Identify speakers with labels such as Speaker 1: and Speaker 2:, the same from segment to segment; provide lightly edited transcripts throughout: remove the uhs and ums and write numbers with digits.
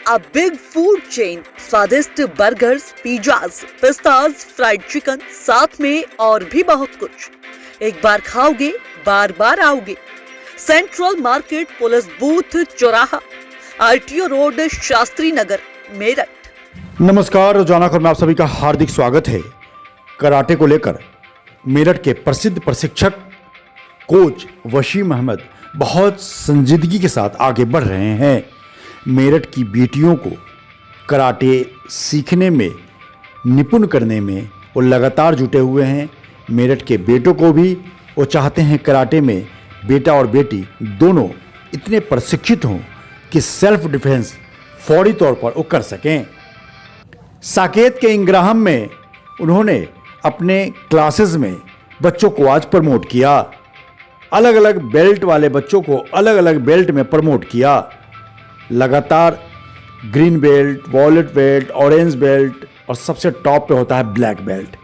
Speaker 1: a big food chain, स्वादिष्ट burgers, pizzas, पिस्ताज, fried chicken, साथ में और भी बहुत कुछ। एक बार खाओगे बार बार आओगे। सेंट्रल मार्केट, पुलिस बूथ चौराहा, आरटीओ रोड, शास्त्री नगर, मेरठ।
Speaker 2: नमस्कार, रोजाना खबर में आप सभी का हार्दिक स्वागत है। कराटे को लेकर मेरठ के प्रसिद्ध प्रशिक्षक कोच वसीम अहमद बहुत संजीदगी के साथ आगे बढ़ रहे हैं। मेरठ की बेटियों को कराटे सीखने में, निपुण करने में वो लगातार जुटे हुए हैं। मेरठ के बेटों को भी वो चाहते हैं कराटे में बेटा और बेटी दोनों इतने प्रशिक्षित हों कि सेल्फ डिफेंस फौरी तौर पर वो कर सकें। साकेत के इंग्राहम में उन्होंने अपने क्लासेस में बच्चों को आज प्रमोट किया। अलग अलग बेल्ट वाले बच्चों को अलग अलग बेल्ट में प्रमोट किया। लगातार green belt, violet belt, orange belt और सबसे टॉप पे होता है ब्लैक बेल्ट।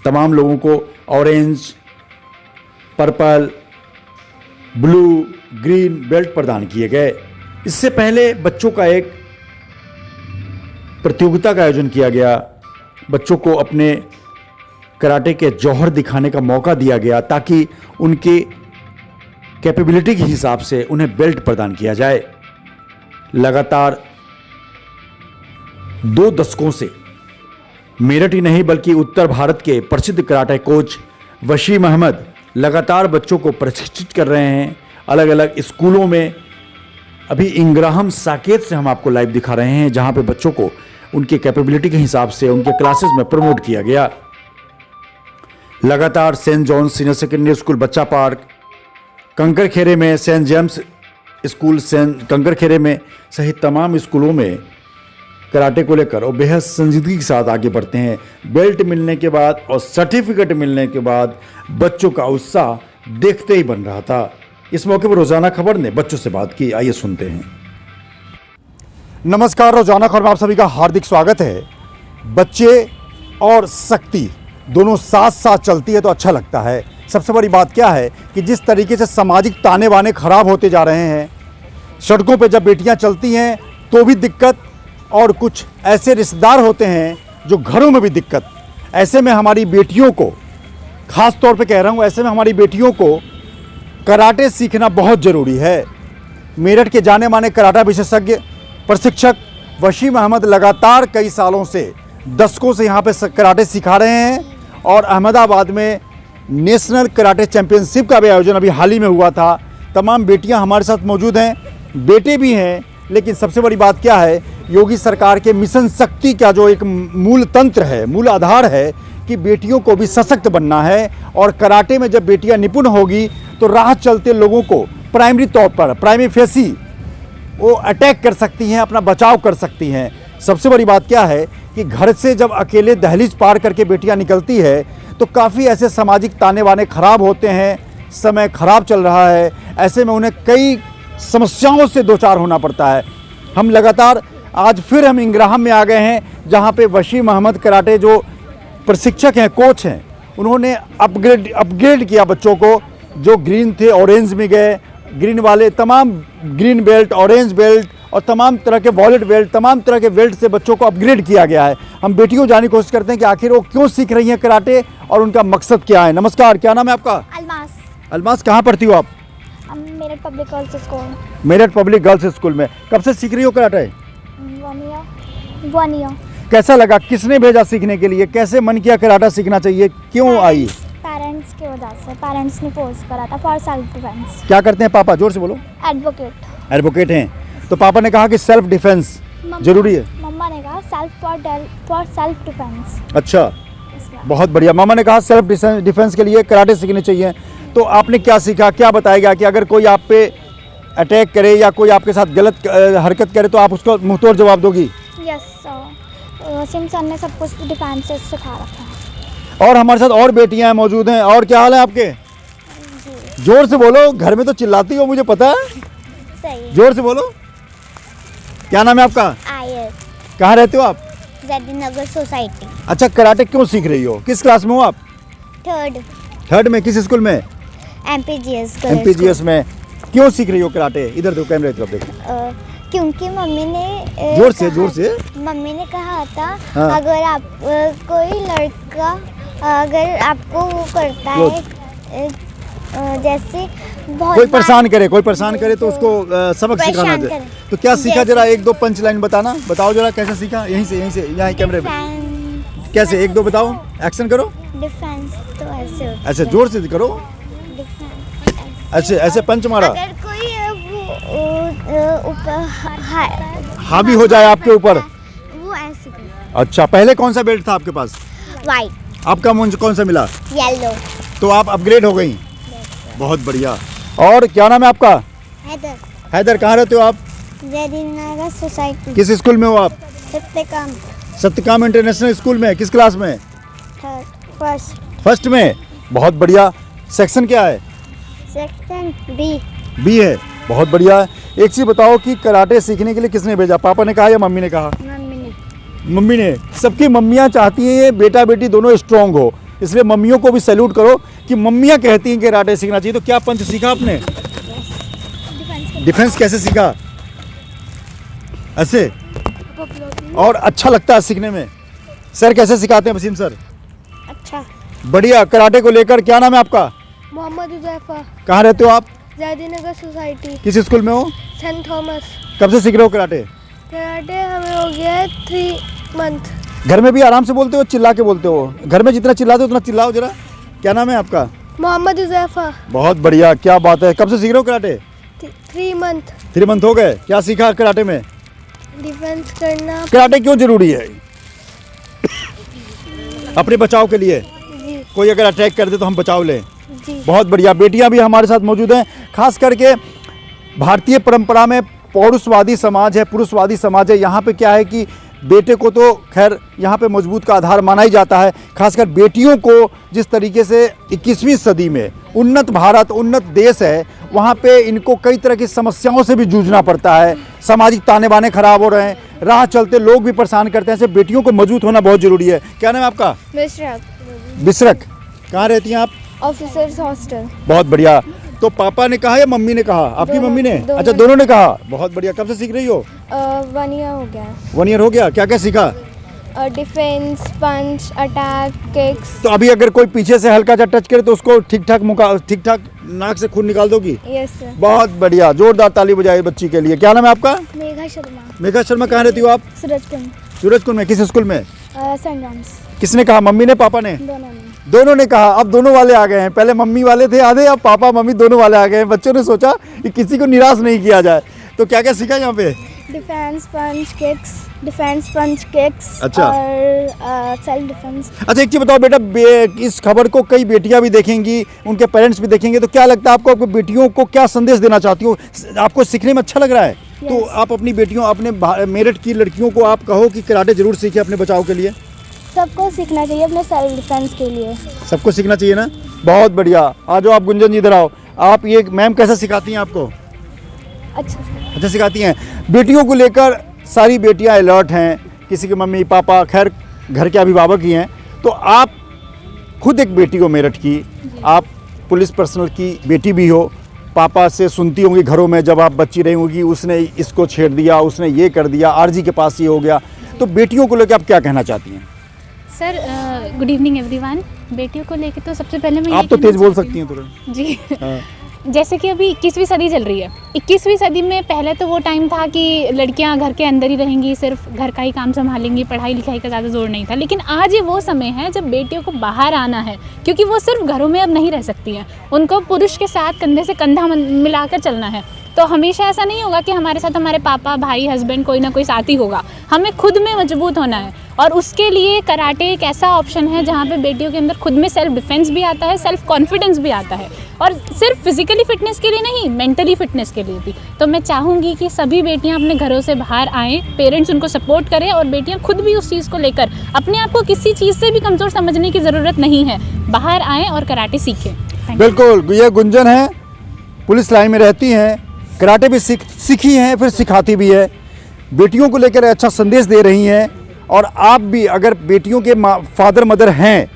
Speaker 2: तमाम लोगों को orange, purple, blue, green belt प्रदान किए गए। इससे पहले बच्चों का एक प्रतियोगिता का आयोजन किया गया। बच्चों को अपने कराटे के जौहर दिखाने का मौका दिया गया ताकि उनकी कैपेबिलिटी के हिसाब से उन्हें बेल्ट प्रदान किया जाए। लगातार 2 दशकों से मेरठ ही नहीं बल्कि उत्तर भारत के प्रसिद्ध कराटे कोच वसीम अहमद लगातार बच्चों को प्रशिक्षित कर रहे हैं अलग अलग स्कूलों में। अभी इंग्राहम साकेत से हम आपको लाइव दिखा रहे हैं जहां पे बच्चों को उनके कैपेबिलिटी के हिसाब से उनके क्लासेस में प्रमोट किया गया। लगातार saint John's senior secondary school, Bachcha park, कंकरखेरे में सेंट जेम्स स्कूल, सेंट कंकरखेरे में सहित तमाम स्कूलों में कराटे को लेकर और बेहद संजीदगी के साथ आगे बढ़ते हैं। बेल्ट मिलने के बाद और सर्टिफिकेट मिलने के बाद बच्चों का उत्साह देखते ही बन रहा था। इस मौके पर रोजाना खबर ने बच्चों से बात की, आइए सुनते हैं। नमस्कार, रोजाना खबर में आप सभी का हार्दिक स्वागत है। बच्चे और शक्ति दोनों साथ साथ चलती है तो अच्छा लगता है। सबसे बड़ी बात क्या है कि जिस तरीके से सामाजिक ताने बाने खराब होते जा रहे हैं, सड़कों पे जब बेटियां चलती हैं तो भी दिक्कत, और कुछ ऐसे रिश्तेदार होते हैं जो घरों में भी दिक्कत। ऐसे में हमारी बेटियों को, ख़ास तौर पे कह रहा हूँ, ऐसे में हमारी बेटियों को कराटे सीखना बहुत ज़रूरी है। मेरठ के जाने माने कराटा विशेषज्ञ प्रशिक्षक वसीम अहमद लगातार कई सालों से, दशकों से यहाँ पे कराटे सिखा रहे हैं और अहमदाबाद में नेशनल कराटे चैंपियनशिप का भी आयोजन अभी हाल ही में हुआ था। तमाम बेटियां हमारे साथ मौजूद हैं, बेटे भी हैं, लेकिन सबसे बड़ी बात क्या है, योगी सरकार के मिशन शक्ति का जो एक मूल तंत्र है, मूल आधार है कि बेटियों को भी सशक्त बनना है। और कराटे में जब बेटियां निपुण होगी तो राह चलते लोगों को प्राइमरी तौर पर, प्राइमरी फेसी वो अटैक कर सकती हैं, अपना बचाव कर सकती हैं। सबसे बड़ी बात क्या है कि घर से जब अकेले दहलीज पार करके बेटियां निकलती है तो काफ़ी ऐसे सामाजिक ताने बाने खराब होते हैं, समय खराब चल रहा है, ऐसे में उन्हें कई समस्याओं से दो चार होना पड़ता है। हम लगातार आज फिर हम इंग्राहम में आ गए हैं जहां पे वसीम अहमद कराटे जो प्रशिक्षक हैं, कोच हैं, उन्होंने अपग्रेड किया बच्चों को। जो ग्रीन थे ऑरेंज में गए, ग्रीन वाले तमाम ग्रीन बेल्ट, ऑरेंज बेल्ट और तमाम तरह के वॉयलेट बेल्ट, तमाम तरह के बेल्ट से बच्चों को अपग्रेड किया गया है। हम बेटियों को जानने की कोशिश करते हैं कि आखिर वो क्यों सीख रही हैं कराटे और उनका मकसद क्या है। नमस्कार, क्या नाम है आपका?
Speaker 3: अलमास।
Speaker 2: अलमास, कहाँ पढ़ती हो आप?
Speaker 3: Meerut public girls school.
Speaker 2: Meerut public girls school में। कब से सीख रही हो कराटे?
Speaker 3: 1 ईयर।
Speaker 2: कैसा लगा? किसने भेजा सीखने के लिए? कैसे मन किया कराटा सीखना चाहिए? क्यों आई?
Speaker 3: पेरेंट्स की वजह से, पेरेंट्स ने फोर्स करा था फॉर सेल्फ डिफेंस।
Speaker 2: क्या करते हैं पापा? जोर से बोलो।
Speaker 3: एडवोकेट।
Speaker 2: एडवोकेट हैं, तो पापा ने कहा कि सेल्फ डिफेंस जरूरी है।
Speaker 3: मम्मा ने कहा फॉर सेल्फ डिफेंस।
Speaker 2: अच्छा, बहुत बढ़िया। मामा ने कहा सेल्फ डिफेंस के लिए कराटे सीखने चाहिए। तो आपने क्या सीखा, क्या बताएगा कि अगर कोई आप पे अटैक करे या कोई आपके साथ गलत हरकत करे तो आप उसको मुंहतोड़ जवाब दोगी?
Speaker 3: यस सर, वसीम सर ने सब कुछ डिफेंस से सिखा रखा है।
Speaker 2: और हमारे साथ और बेटियां मौजूद हैं। और क्या हाल है आपके? जोर से बोलो, घर में तो चिल्लाती हो मुझे पता है।
Speaker 3: सही।
Speaker 2: जोर से बोलो। क्या नाम है आपका?
Speaker 3: आयत।
Speaker 2: कहाँ रहते हो आप?
Speaker 3: जैदी नगर सोसाइटी।
Speaker 2: अच्छा, कराटे क्यों सीख रही हो? किस क्लास में हो आप? थर्ड में। किस स्कूल में?
Speaker 3: MPGS।
Speaker 2: MPGS में। क्यों सीख रही हो कराटे? इधर देखो, कैमरे की तरफ देखो।
Speaker 3: क्योंकि मम्मी ने
Speaker 2: जोर से
Speaker 3: मम्मी ने कहा था
Speaker 2: हाँ।
Speaker 3: अगर आप कोई लड़का अगर आपको वो करता है जैसे बहुत
Speaker 2: कोई परेशान करे तो उसको सबक सिखाना
Speaker 3: परेशान
Speaker 2: है।
Speaker 3: करे।
Speaker 2: तो क्या सीखा
Speaker 3: जैसे-
Speaker 2: जरा एक दो पंच लाइन बताओ जरा कैसे सीखा, यहीं से यहाँ कैमरे पे कैसे एक दो बताओ, एक्शन करो,
Speaker 3: डिफेंस तो ऐसे होता
Speaker 2: ऐसे
Speaker 3: है।
Speaker 2: जोर से करो,
Speaker 3: डिफेंस
Speaker 2: ऐसे पंच मारा,
Speaker 3: अगर कोई वो ऊपर
Speaker 2: हावी हो जाए आपके ऊपर।
Speaker 3: वो ऐसे करे।
Speaker 2: अच्छा, पहले कौन सा बेल्ट था आपके पास,
Speaker 3: वाइट
Speaker 2: आपका मुझे कौन सा मिला,
Speaker 3: येलो
Speaker 2: तो आप अपग्रेड हो गई, बहुत बढ़िया। और क्या नाम है आपका?
Speaker 3: हैदर
Speaker 2: हैदर, कहाँ रहते हो आप?
Speaker 3: जयदीनगर सोसाइटी
Speaker 2: किस स्कूल में हो आप?
Speaker 3: सत्यकाम
Speaker 2: सत्यकाम इंटरनेशनल स्कूल में, किस क्लास में?
Speaker 3: थर्ड फर्स्ट
Speaker 2: फर्स्ट में, बहुत बढ़िया। सेक्शन क्या है?
Speaker 3: सेक्शन बी
Speaker 2: बी है, बहुत बढ़िया। एक चीज़ बताओ कि कराटे सीखने के लिए किसने भेजा, पापा ने कहा या मम्मी ने कहा?
Speaker 3: मम्मी ने।
Speaker 2: मम्मी ने। सबकी मम्मियाँ चाहती हैं ये बेटा बेटी दोनों स्ट्रांग हो, इसलिए मम्मियों को भी सैल्यूट करो कि मम्मियाँ कहती हैं कि कराटे सीखना चाहिए। तो क्या पंच सीखा आपने? डिफेंस कैसे सीखा? ऐसे, और अच्छा लगता है सीखने में। सर कैसे सिखाते हैं वसीम सर?
Speaker 3: अच्छा
Speaker 2: बढ़िया। कराटे को लेकर क्या नाम है आपका?
Speaker 4: मोहम्मद हुज़ैफा,
Speaker 2: कहाँ रहते हो आप?
Speaker 4: जयदीनगर सोसाइटी,
Speaker 2: किस स्कूल में हो?
Speaker 4: Saint Thomas.
Speaker 2: कब से सीख रहे हो कराटे?
Speaker 4: कराटे हमें हो गया है 3 मंथ।
Speaker 2: घर में भी आराम से बोलते हो, चिल्ला के बोलते हो? घर में जितना चिल्लाते हो उतना चिल्लाओ जरा। क्या नाम है आपका?
Speaker 4: मोहम्मद हुज़ैफा,
Speaker 2: बहुत बढ़िया, क्या बात है। कब से सीख रहे हो कराटे?
Speaker 4: 3 मंथ।
Speaker 2: 3 मंथ हो गए। क्या सीखा कराटे में?
Speaker 4: डिफेंस करना
Speaker 2: कराटे क्यों जरूरी है? अपने बचाव के लिए,
Speaker 4: जी
Speaker 2: कोई अगर अटैक कर दे तो हम बचाव लें।
Speaker 4: जी।
Speaker 2: बहुत बढ़िया। बेटियां भी हमारे साथ मौजूद हैं। खास करके भारतीय परंपरा में पौरुषवादी समाज है, पुरुषवादी समाज है। यहाँ पे क्या है कि बेटे को तो खैर यहाँ पे मजबूत का आधार माना ही जाता है। खासकर बेटियों को जिस तरीके से 21वीं सदी में उन्नत भारत, उन्नत देश है, वहाँ पे इनको कई तरह की समस्याओं से भी जूझना पड़ता है। सामाजिक ताने बाने खराब हो रहे हैं, राह चलते लोग भी परेशान करते हैं। ऐसे बेटियों को मजबूत होना बहुत ज़रूरी है। क्या नाम है आपका? बिसरक। कहाँ रहती हैं आप?
Speaker 4: Officers hostel.
Speaker 2: बहुत बढ़िया। तो पापा ने कहा या मम्मी ने कहा? आपकी
Speaker 4: दोनों-
Speaker 2: मम्मी ने?
Speaker 4: दोनों
Speaker 2: अच्छा, दोनों ने कहा। बहुत बढ़िया। कब से सीख रही हो?
Speaker 4: 1 ईयर हो गया।
Speaker 2: 1 ईयर हो गया। क्या क्या सीखा?
Speaker 4: डिफेंस, पंच, अटैक, किक्स।
Speaker 2: तो अभी अगर कोई पीछे से हल्का सा टच करे तो उसको ठीक ठाक नाक से खून निकाल दोगी?
Speaker 4: Yes sir.
Speaker 2: बहुत बढ़िया, जोरदार ताली बजाइए बच्ची के लिए। क्या नाम है आपका?
Speaker 3: मेघा शर्मा
Speaker 2: मेघा शर्मा। कहाँ रहती हो आप?
Speaker 3: सूरजकुंड
Speaker 2: सूरजकुंड में। किस स्कूल में?
Speaker 3: सेंट जॉन्स
Speaker 2: किसने कहा, मम्मी ने पापा ने?
Speaker 3: दोनों ने।
Speaker 2: दोनों ने कहा। अब दोनों वाले आ गए हैं। पहले मम्मी वाले थे आधे, अब पापा मम्मी दोनों वाले आ गए हैं। बच्चों ने सोचा कि किसी को निराश नहीं किया जाए। तो क्या क्या सीखा यहाँ पे?
Speaker 3: डिफेंस पंच किक्स
Speaker 2: अच्छा।
Speaker 3: और सेल्फ डिफेंस।
Speaker 2: अच्छा, एक चीज बताओ बेटा, इस खबर को कई बेटियां भी देखेंगी, उनके पेरेंट्स भी देखेंगे, तो क्या लगता है आपको, आपकी बेटियों को क्या संदेश देना चाहती हो? आपको सीखने में अच्छा लग रहा है? तो आप अपनी बेटियों, अपने मेरिट की लड़कियों को आप कहो कि कराटे जरूर सीखे अपने बचाव के लिए।
Speaker 3: सबको सीखना चाहिए अपने सेल्फ डिफेंस के लिए।
Speaker 2: सबको सीखना चाहिए ना। बहुत बढ़िया। आ जाओ आप, गुंजन जी इधर आओ। आप ये मैम कैसे सिखाती हैं आपको? अच्छा सिखाती हैं। बेटियों को लेकर सारी बेटियां अलर्ट हैं, किसी के मम्मी पापा, खैर घर के अभिभावक ही हैं। तो आप खुद एक बेटी हो मेरठ की, आप पुलिस पर्सनल की बेटी भी हो, पापा से सुनती होंगी घरों में जब आप बच्ची रही होंगी, उसने इसको छेड़ दिया, उसने ये कर दिया, आरजी के पास ये हो गया। तो बेटियों को लेकर आप क्या कहना चाहती हैं?
Speaker 5: Sir good evening everyone. बेटियों को लेके तो सबसे पहले मैं
Speaker 2: आप तो तेज बोल सकती हैं तुरंत।
Speaker 5: जी
Speaker 2: हाँ।
Speaker 5: जैसे कि अभी 21वीं सदी चल रही है। 21वीं सदी में पहले तो वो टाइम था कि लड़कियां घर के अंदर ही रहेंगी, सिर्फ घर का ही काम संभालेंगी, पढ़ाई लिखाई का ज़्यादा जोर नहीं था। लेकिन आज ये वो समय है जब बेटियों को बाहर आना है, क्योंकि वो सिर्फ घरों में अब नहीं रह सकती हैं। उनको पुरुष के साथ कंधे से कंधा मिलाकर चलना है। तो हमेशा ऐसा नहीं होगा कि हमारे साथ हमारे पापा, भाई, हस्बैंड, कोई ना कोई साथी होगा। हमें खुद में मजबूत होना है, और उसके लिए कराटे एक ऐसा ऑप्शन है जहाँ पे बेटियों के अंदर खुद में सेल्फ डिफेंस भी आता है, सेल्फ कॉन्फिडेंस भी आता है, और सिर्फ फिजिकली फिटनेस के लिए नहीं, मेंटली फिटनेस के लिए भी। तो मैं चाहूँगी कि सभी बेटियाँ अपने घरों से बाहर आएँ, पेरेंट्स उनको सपोर्ट करें, और बेटियाँ खुद भी उस चीज़ को लेकर अपने आप को किसी चीज़ से भी कमज़ोर समझने की ज़रूरत नहीं है, बाहर आएँ और कराटे सीखें।
Speaker 2: बिल्कुल, ये गुंजन है, पुलिस लाइन में रहती हैं, कराटे भी सीखी हैं, फिर सिखाती भी है, बेटियों को लेकर अच्छा संदेश दे रही हैं। और आप भी अगर बेटियों के फादर मदर हैं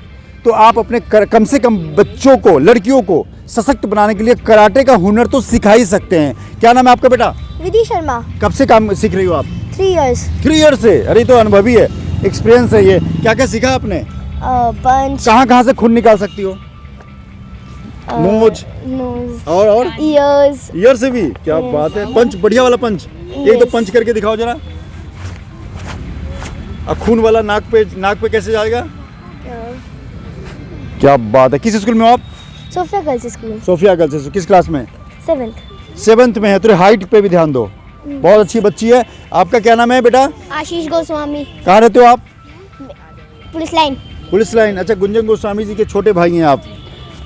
Speaker 2: तो आप अपने कम से कम बच्चों को, लड़कियों को सशक्त बनाने के लिए कराटे का हुनर तो सिखा ही सकते हैं। क्या नाम है आपका बेटा?
Speaker 4: विधि शर्मा।
Speaker 2: कब से काम सीख रही हो आप?
Speaker 4: 3 years।
Speaker 2: 3 ईयर से? अरे ये तो अनुभवी है, एक्सपीरियंस है ये। क्या क्या सीखा आपने?
Speaker 4: पंच।
Speaker 2: कहाँ से खून निकाल सकती हो? नोज
Speaker 4: नोज
Speaker 2: और
Speaker 4: ईयर्स।
Speaker 2: ईयर से भी? क्या बात है। पंच, बढ़िया वाला पंच। एक तो पंच करके दिखाओ जरा। और खून वाला नाक पे कैसे जाएगा? क्या बात है। किस स्कूल में हो आप?
Speaker 4: Sophia girls school.
Speaker 2: Sophia girls. किस क्लास में?
Speaker 4: 7th
Speaker 2: में है। तो हाइट पे भी ध्यान दो, बहुत अच्छी बच्ची है। आपका क्या नाम है बेटा?
Speaker 4: आशीष गोस्वामी।
Speaker 2: कहाँ रहते हो आप?
Speaker 4: Police line.
Speaker 2: Police line. अच्छा, गुंजन गोस्वामी जी के छोटे भाई हैं आप।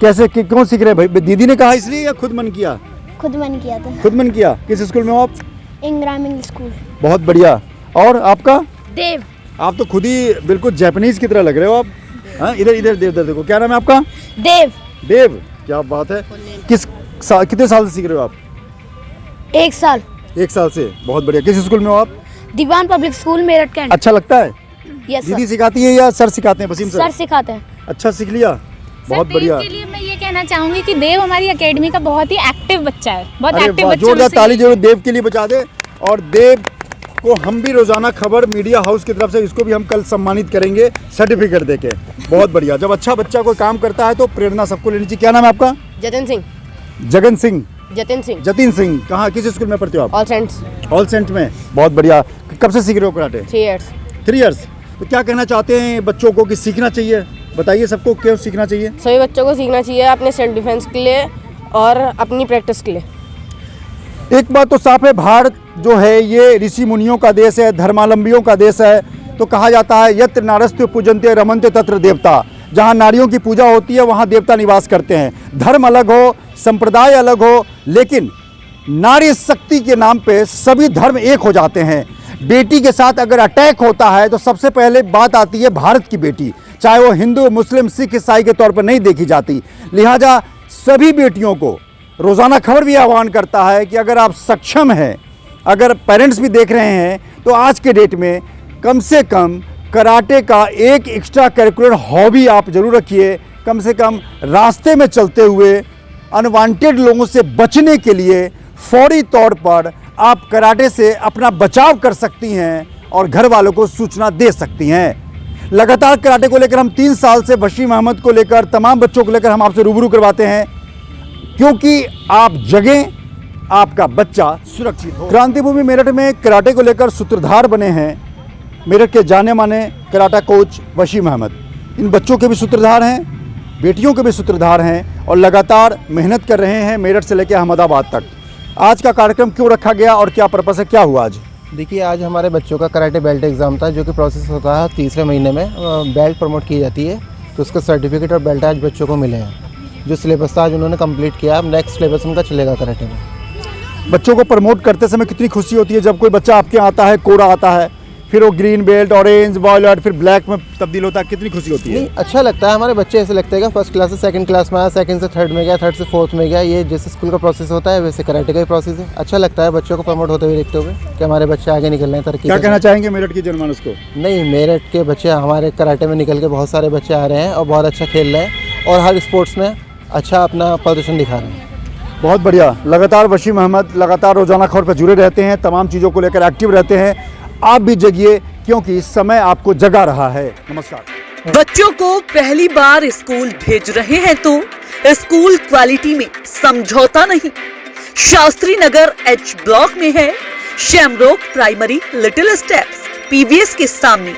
Speaker 2: कैसे क्यों सीख रहे हैं भाई? दीदी ने कहा इसलिए या खुद मन किया?
Speaker 4: खुद मन किया था।
Speaker 2: खुद मन किया। किस स्कूल में हो आप?
Speaker 4: इंग्राम इंग्लिश स्कूल।
Speaker 2: बहुत बढ़िया। और आपका?
Speaker 4: देव।
Speaker 2: आप तो खुद ही बिल्कुल जापानीज की तरह लग रहे हो आप। हाँ, इधर देखो। क्या नाम है आपका?
Speaker 4: देव।
Speaker 2: देव, क्या बात है। कितने साल से सीख रहे हो आप?
Speaker 4: 1 साल।
Speaker 2: 1 साल से। बहुत बढ़िया। किस स्कूल में हो आप?
Speaker 4: दीवान पब्लिक स्कूल मेरठ कैंट।
Speaker 2: अच्छा लगता है?
Speaker 4: यस
Speaker 2: दीदी सिखाती है या सर सिखाते हैं? वसीम
Speaker 4: सर सिखाते हैं।
Speaker 2: अच्छा, सीख लिया। बहुत
Speaker 5: सर,
Speaker 2: बढ़िया।
Speaker 5: देव के लिए मैं ये कहना चाहूंगी कि देव हमारी एकेडमी का बहुत ही एक्टिव बच्चा है। बहुत
Speaker 2: अरे
Speaker 5: एक्टिव
Speaker 2: वाह,
Speaker 5: बच्चा।
Speaker 2: जोरदार ताली जरूर देव के लिए बजा दे। और देव को हम भी रोजाना खबर मीडिया हाउस की तरफ से इसको भी हम कल सम्मानित करेंगे सर्टिफिकेट देके। बहुत बढ़िया। जब अच्छा बच्चा कोई काम करता है तो प्रेरणा सबको लेनी चाहिए। क्या नाम है आपका?
Speaker 6: जतिन सिंह।
Speaker 2: जगन सिंह।
Speaker 6: जतिन सिंह।
Speaker 2: जतिन सिंह। कहाँ, किस स्कूल में पढ़ते हो आप?
Speaker 6: All Saints.
Speaker 2: ऑल सेंट में। बहुत बढ़िया। कब से सीख रहे हो कराटे?
Speaker 6: 3 years।
Speaker 2: 3 इयर्स। तो क्या कहना चाहते हैं बच्चों को कि सीखना चाहिए? बताइए सबको, क्यों सीखना चाहिए?
Speaker 6: सभी बच्चों को सीखना चाहिए अपने सेल्फ डिफेंस के लिए और अपनी प्रैक्टिस के लिए।
Speaker 2: एक बात तो साफ है, भारत जो है ये ऋषि मुनियों का देश है, धर्मावलंबियों का देश है। तो कहा जाता है यत्र नारस्त्य पूजन्ते रमन्ते तत्र देवता। जहाँ नारियों की पूजा होती है वहाँ देवता निवास करते हैं। धर्म अलग हो, संप्रदाय अलग हो, लेकिन नारी शक्ति के नाम पे सभी धर्म एक हो जाते हैं। बेटी के साथ अगर अटैक होता है तो सबसे पहले बात आती है भारत की बेटी, चाहे वो हिंदू, मुस्लिम, सिख, ईसाई के तौर पर नहीं देखी जाती। लिहाजा सभी बेटियों को रोज़ाना खबर भी आह्वान करता है कि अगर आप सक्षम हैं, अगर पेरेंट्स भी देख रहे हैं, तो आज के डेट में कम से कम कराटे का एक एक्स्ट्रा करिकुलर हॉबी आप जरूर रखिए। कम से कम रास्ते में चलते हुए अनवांटेड लोगों से बचने के लिए फौरी तौर पर आप कराटे से अपना बचाव कर सकती हैं और घर वालों को सूचना दे सकती हैं। लगातार कराटे को लेकर हम 3 साल से वसीम अहमद को लेकर, तमाम बच्चों को लेकर हम आपसे रूबरू करवाते हैं, क्योंकि आप जगें, आपका बच्चा सुरक्षित हो। क्रांति भूमि मेरठ में कराटे को लेकर सूत्रधार बने हैं मेरठ के जाने माने कराटा कोच वसीम अहमद। इन बच्चों के भी सूत्रधार हैं, बेटियों के भी सूत्रधार हैं और लगातार मेहनत कर रहे हैं मेरठ से लेकर अहमदाबाद तक। आज का कार्यक्रम क्यों रखा गया और क्या पर्पस है, क्या हुआ आज?
Speaker 7: देखिए, आज हमारे बच्चों का कराटे बेल्ट एग्ज़ाम था, जो कि प्रोसेस होता है 3रे महीने में। बेल्ट प्रमोट की जाती है, तो उसका सर्टिफिकेट और बेल्ट आज बच्चों को मिले हैं। जो सिलेबस था आज उन्होंने कंप्लीट किया। अब नेक्स्ट सिलेबस उनका चलेगा कराटे में।
Speaker 2: बच्चों को प्रमोट करते समय कितनी खुशी होती है जब कोई बच्चा आपके यहाँ आता है, कोरा आता है, फिर वो ग्रीन बेल्ट, ऑरेंज, वॉयलेट, फिर ब्लैक में तब्दील होता है, कितनी खुशी होती है?
Speaker 7: नहीं, अच्छा लगता है। हमारे बच्चे ऐसे लगते हैं कि फर्स्ट क्लास से सेकंड क्लास में आया, सेकंड से थर्ड में गया, थर्ड से फोर्थ में गया। ये जैसे स्कूल का प्रोसेस होता है वैसे कराटे का ही प्रोसेस है। अच्छा लगता है बच्चों को प्रमोट होते हुए देखते हुए कि हमारे बच्चे आगे निकल रहे हैं, तरक्की।
Speaker 2: क्या कहना चाहेंगे मेरठ की जनमानस को?
Speaker 7: नहीं, मेरठ के बच्चे हमारे कराटे में निकल के बहुत सारे बच्चे आ रहे हैं और बहुत अच्छा खेल रहे हैं और हर स्पोर्ट्स में अच्छा अपना प्रदर्शन दिखा रहे हैं।
Speaker 2: बहुत बढ़िया। लगातार वसीम अहमद लगातार रोजाना खबर पर जुड़े रहते हैं, तमाम चीज़ों को लेकर एक्टिव रहते हैं। आप भी जगिए, क्योंकि समय आपको जगा रहा है। नमस्कार।
Speaker 1: बच्चों को पहली बार स्कूल भेज रहे हैं तो स्कूल क्वालिटी में समझौता नहीं। शास्त्री नगर H ब्लॉक में है Shamrock primary little steps, PVS के सामने।